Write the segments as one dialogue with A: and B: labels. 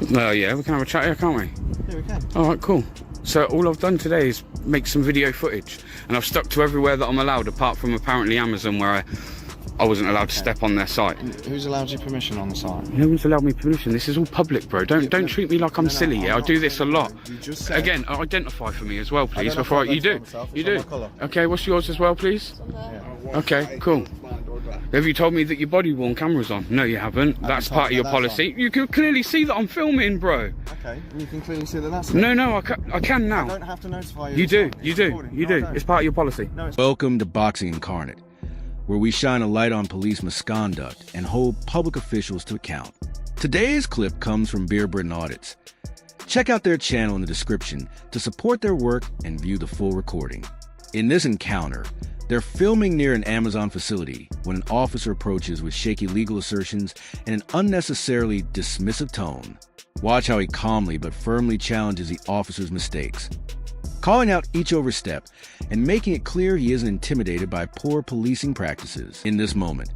A: Yeah, we can have a chat here, can't we?
B: Yeah, we can.
A: Alright, cool. So all I've done today is make some video footage, and I've stuck to everywhere that I'm allowed, apart from apparently Amazon, where I wasn't allowed to step on their site.
B: And who's allowed you permission on the site?
A: No one's allowed me permission. This is all public, bro. Don't treat me like I'm silly. Yeah, I do this a lot.
B: You just said,
A: Again, identify for me as well, please. Before you do. You do.
B: Colour.
A: Okay, what's yours as well, please?
B: Yeah.
A: Okay, cool. Have you told me that your body worn camera's on? No, you haven't. That's part of your policy. You can clearly see that I'm filming, bro.
B: Okay, and you can clearly see that that's...
A: No, I can now.
B: I don't have to notify you.
A: You do. It's part of your policy.
B: No, it's...
C: Welcome to Boxing Incarnate, where we shine a light on police misconduct and hold public officials to account. Today's clip comes from Beer Britain Audits. Check out their channel in the description to support their work and view the full recording. In this encounter, they're filming near an Amazon facility when an officer approaches with shaky legal assertions and an unnecessarily dismissive tone. Watch how he calmly but firmly challenges the officer's mistakes, calling out each overstep and making it clear he isn't intimidated by poor policing practices. In this moment,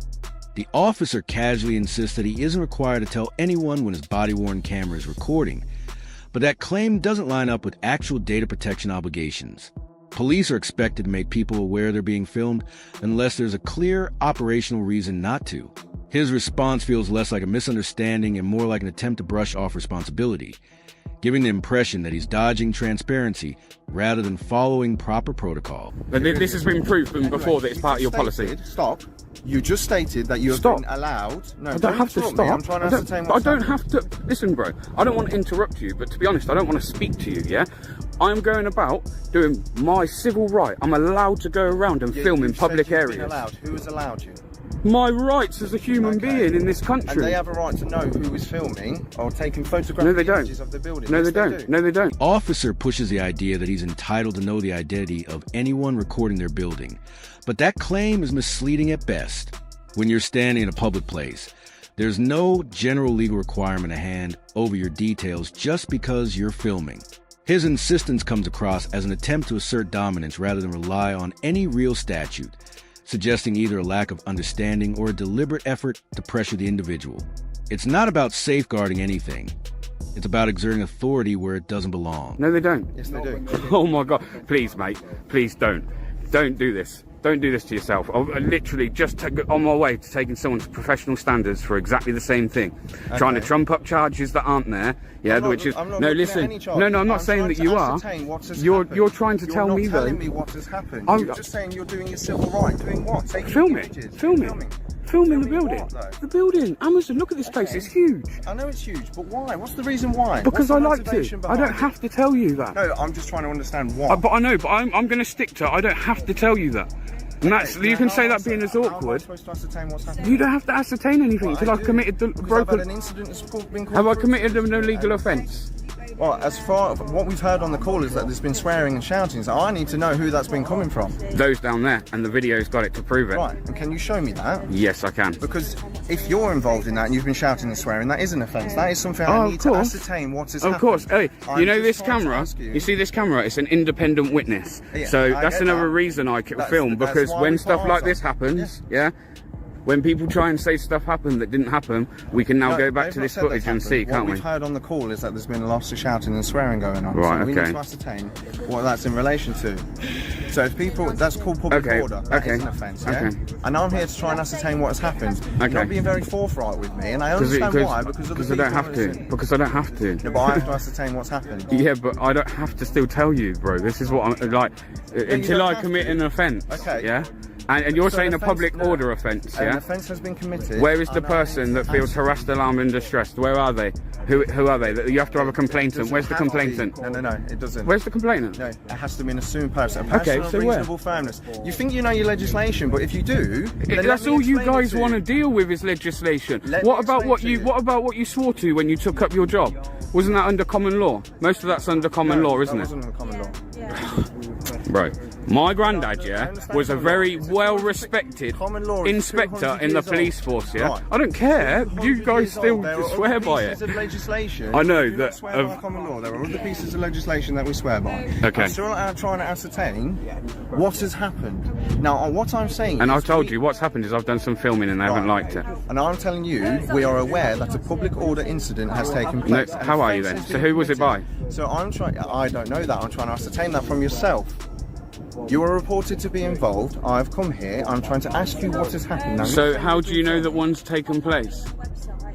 C: the officer casually insists that he isn't required to tell anyone when his body-worn camera is recording, but that claim doesn't line up with actual data protection obligations. Police are expected to make people aware they're being filmed unless there's a clear operational reason not to. His response feels less like a misunderstanding and more like an attempt to brush off responsibility, giving the impression that he's dodging transparency rather than following proper protocol.
A: This has been proven before that it's part of your policy.
B: Stop. You just stated that you have been allowed... No,
A: I don't have to stop.
B: I'm trying to ascertain what's
A: I don't have to... Listen, bro, I don't want to interrupt you, but to be honest, I don't want to speak to you, yeah? I'm going about doing my civil right. I'm allowed to go around and film in public areas.
B: Allowed. Who has allowed you?
A: My rights as a human being in this country.
B: And they have a right to know who is filming or taking photographic images of the building.
A: No, they don't. No, they don't.
C: Officer pushes the idea that he's entitled to know the identity of anyone recording their building, but that claim is misleading at best. When you're standing in a public place, there's no general legal requirement to hand over your details just because you're filming. His insistence comes across as an attempt to assert dominance rather than rely on any real statute, suggesting either a lack of understanding or a deliberate effort to pressure the individual. It's not about safeguarding anything. It's about exerting authority where it doesn't belong.
A: No, they don't.
B: Yes, they do.
A: Oh my God. Please, mate. Please don't. Don't do this. Don't do this to yourself. I'm literally just on my way to taking someone to professional standards for exactly the same thing. Okay. Trying to trump up charges that aren't there. Yeah, which is... No, listen. No, I'm not saying that you are. You're trying to tell me, though...
B: You're not telling me what has happened. You're just saying you're doing your civil right. Doing what?
A: Filming the building. The building. Amazon, look at this place. It's huge.
B: I know it's huge, but why? What's the reason why?
A: Because I like to. I don't have to tell you that.
B: No, I'm just trying to understand why.
A: But I know, but I'm going to stick to it. I don't have to tell you that. And that's, you can say that being as awkward.
B: How am I supposed to ascertain what's happened?
A: You don't have to ascertain anything until I've committed the broken...
B: I've had an incident that's been called...
A: Have I committed an illegal offence?
B: Well, as far as what we've heard on the call is that there's been swearing and shouting, so I need to know who that's been coming from.
A: Those down there, and the video's got it to prove it.
B: Right, and can you show me that?
A: Yes, I can.
B: Because if you're involved in that and you've been shouting and swearing, that is an offence. That is something I need to ascertain what has happened.
A: Of course. Hey, you know this camera? You see this camera? It's an independent witness. Yeah, so that's another reason I film, because when stuff like this happens, yeah, when people try and say stuff happened that didn't happen, we can now go back to this footage and see, can't we?
B: What we've heard on the call is that there's been lots of shouting and swearing going on.
A: Right,
B: so we need to ascertain what that's in relation to. So if people, that's called public order. That is an offence, yeah? And I'm here to try and ascertain what has happened. You're not being very forthright with me, and I understand why, because
A: I don't have to. Because I don't have to.
B: No, but I have to ascertain what's happened.
A: Yeah, but I don't have to still tell you, bro. This is what I'm like, until I commit an offence. Okay. Yeah? And you're saying a public order offence, yeah?
B: An offence has been committed.
A: Where is the person that feels harassed, alarmed and distressed? Where are they? Who are they? You have to have a complainant. Where's the complainant?
B: No, it doesn't.
A: Where's the complainant?
B: No, it has to be an assumed person. A person of reasonable firmness. You think you know your legislation, but if you do...
A: That's all you guys want to deal with is legislation. What about what you swore to when you took up your job? Wasn't that under common law? Most of that's under common law, isn't it?
B: That wasn't under common law.
A: Right. My granddad, yeah, was a very well-respected inspector in the police force, yeah? Right. I don't care. You guys still swear by it.
B: Of legislation
A: I know that...
B: swear by common law. There are other pieces of legislation that we swear by.
A: Okay.
B: I'm still trying to ascertain what has happened. Now, what I'm saying
A: and I've told you, what's happened is I've done some filming and they haven't liked it.
B: And I'm telling you, we are aware that a public order incident has taken place.
A: No, how are you then? So who was it by?
B: So I don't know that. I'm trying to ascertain that from yourself. You are reported to be involved. I've come here. I'm trying to ask you what has happened. Now,
A: so how do you know that one's taken place?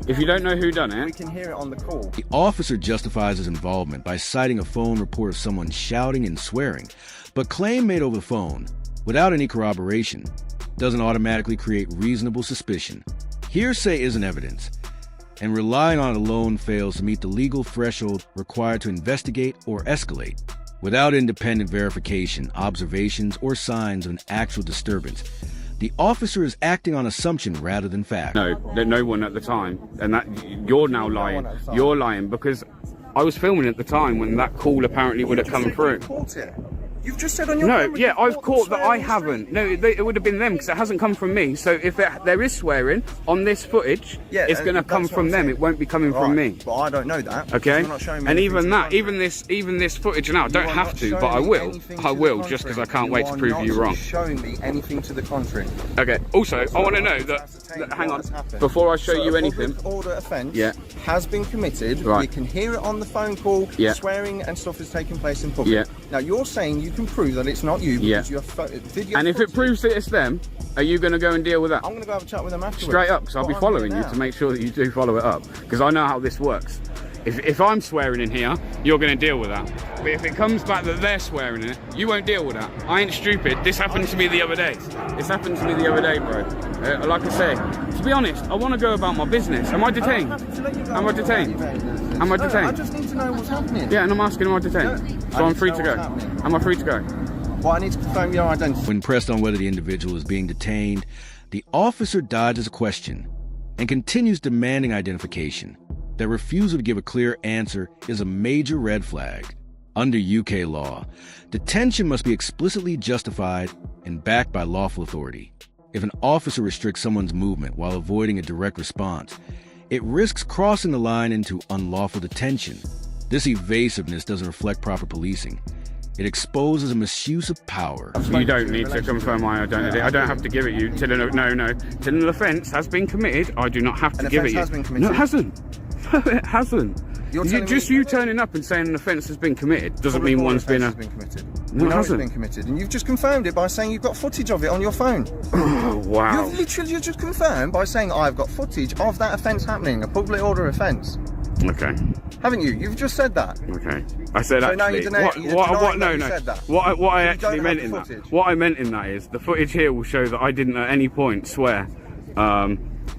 A: If you don't know who done it...
B: We can hear it on the call.
C: The officer justifies his involvement by citing a phone report of someone shouting and swearing, but claim made over the phone, without any corroboration, doesn't automatically create reasonable suspicion. Hearsay isn't evidence, and relying on it alone fails to meet the legal threshold required to investigate or escalate. Without independent verification, observations, or signs of an actual disturbance, the officer is acting on assumption rather than fact.
A: No one at the time, and that you're now lying. You're lying because I was filming at the time when that call apparently would have come through.
B: You've just said on your
A: No, yeah, I've caught that I haven't. No, it would have been them because it hasn't come from me. So if there is swearing on this footage, it's going to come from them. It won't be coming from me.
B: But I don't know that.
A: Okay.
B: You're not showing me
A: and even that, even this footage now, I don't have to, but I will. I will just because I can't wait to prove you wrong.
B: Showing me anything to the contrary.
A: Okay. Also, I want to know that hang on, before I show you anything.
B: Public order offence has been committed.
A: Right.
B: We can hear it on the phone call. Swearing and stuff is taking place in public. Now you're saying you can prove that it's not you because you have video.
A: And if it proves that it's them, are you going to go and deal with that?
B: I'm going to go have a chat with them afterwards.
A: Straight up, because I'll be following you to make sure that you do follow it up. Because I know how this works. If I'm swearing in here, you're going to deal with that. But if it comes back that they're swearing in it, you won't deal with that. I ain't stupid. This happened to me the other day. This happened to me the other day, bro. Like I say, to be honest, I want to go about my business. Am I detained? Am I detained? Am I detained?
B: I just need to know what's happening.
A: Yeah, and I'm asking, am I detained? So I'm free to go. Am I free to go?
B: Well, I need to confirm your identity.
C: When pressed on whether the individual is being detained, the officer dodges a question and continues demanding identification. Their refusal to give a clear answer is a major red flag. Under UK law, detention must be explicitly justified and backed by lawful authority. If an officer restricts someone's movement while avoiding a direct response, it risks crossing the line into unlawful detention. This evasiveness doesn't reflect proper policing. It exposes a misuse of power.
A: You don't need to confirm my identity. I don't have to give it you till an offence has been committed. I do not have to give it you. No, it hasn't. No, it hasn't. You turning up and saying an offence has been committed doesn't mean one's been
B: committed.
A: No, it hasn't.
B: It's been committed, and you've just confirmed it by saying you've got footage of it on your phone.
A: Oh, wow.
B: You've literally just confirmed by saying I've got footage of that offence happening, a public order offence.
A: Okay.
B: Haven't you? You've just said that.
A: Okay. I said
B: so
A: actually. What I actually meant in that. What I meant in that is the footage here will show that I didn't at any point swear.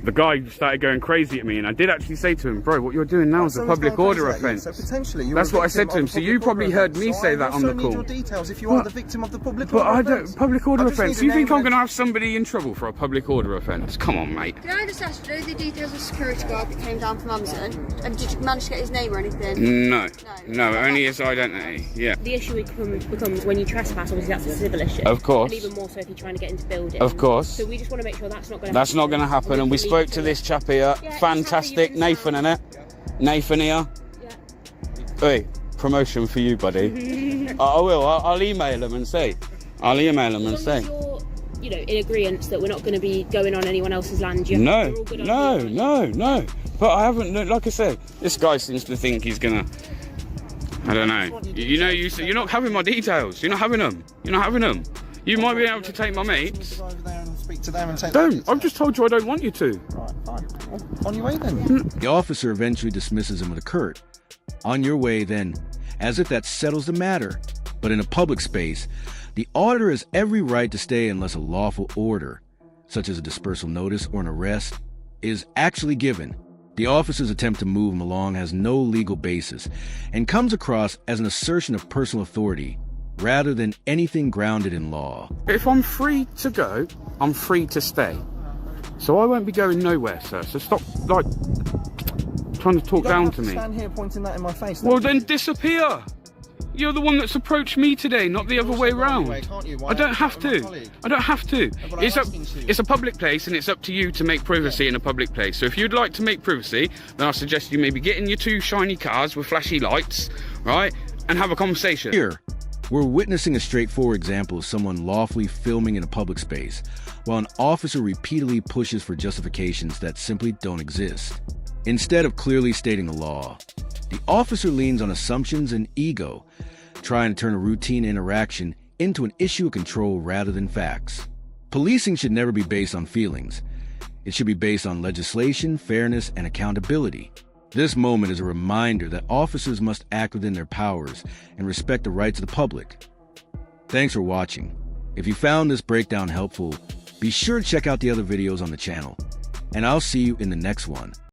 A: The guy started going crazy at me, and I did actually say to him, "Bro, what you're doing now is a public order offence."
B: So potentially,
A: that's what I said to him. So you probably heard me say that on the call.
B: I also need your details if you are the victim of the public order offence.
A: But I don't. Public order offence. You think I'm going to have somebody in trouble for a public order offence? Come on, mate.
D: Can I just ask, do you know the details of the security guard that came down from Amazon? And did you manage to get his name or anything?
A: No, only his identity. Yeah.
E: The issue becomes when you trespass. Obviously, that's a civil issue.
A: Of course.
E: And even more so if you're trying to get into buildings.
A: Of course.
E: So we just want to make sure that's not going to happen.
A: That's not going to happen. And we spoke to this chap here. Yeah, fantastic. Nathan, innit? Nathan here. Yeah. Hey, promotion for you, buddy. I will. I'll email him and say. I'll email him and say.
E: You know, in agreement that we're not going to be going on anyone else's land.
A: No. But I haven't. Like I said, this guy seems to think he's gonna. I don't know. You're not having my details. You're not having them. You might be able to take my mates. Don't. I've just told you I don't want you to.
B: Right, fine. On your way then.
C: The officer eventually dismisses him with a curt, "On your way then," as if that settles the matter. But in a public space, the auditor has every right to stay unless a lawful order, such as a dispersal notice or an arrest, is actually given. The officer's attempt to move him along has no legal basis and comes across as an assertion of personal authority rather than anything grounded in law.
A: If I'm free to go, I'm free to stay. So I won't be going nowhere, sir. So stop, trying to talk down to me.
B: Stand here pointing that in my face.
A: Well, then disappear. You're the one that's approached me today, not the other way round. I don't have to. I don't have to. It's a public place, and it's up to you to make privacy in a public place. So if you'd like to make privacy, then I suggest you maybe get in your 2 shiny cars with flashy lights, right, and have a conversation.
C: Here, we're witnessing a straightforward example of someone lawfully filming in a public space, while an officer repeatedly pushes for justifications that simply don't exist. Instead of clearly stating the law, the officer leans on assumptions and ego, trying to turn a routine interaction into an issue of control rather than facts. Policing should never be based on feelings. It should be based on legislation, fairness, and accountability. This moment is a reminder that officers must act within their powers and respect the rights of the public. Thanks for watching. If you found this breakdown helpful, be sure to check out the other videos on the channel, and I'll see you in the next one.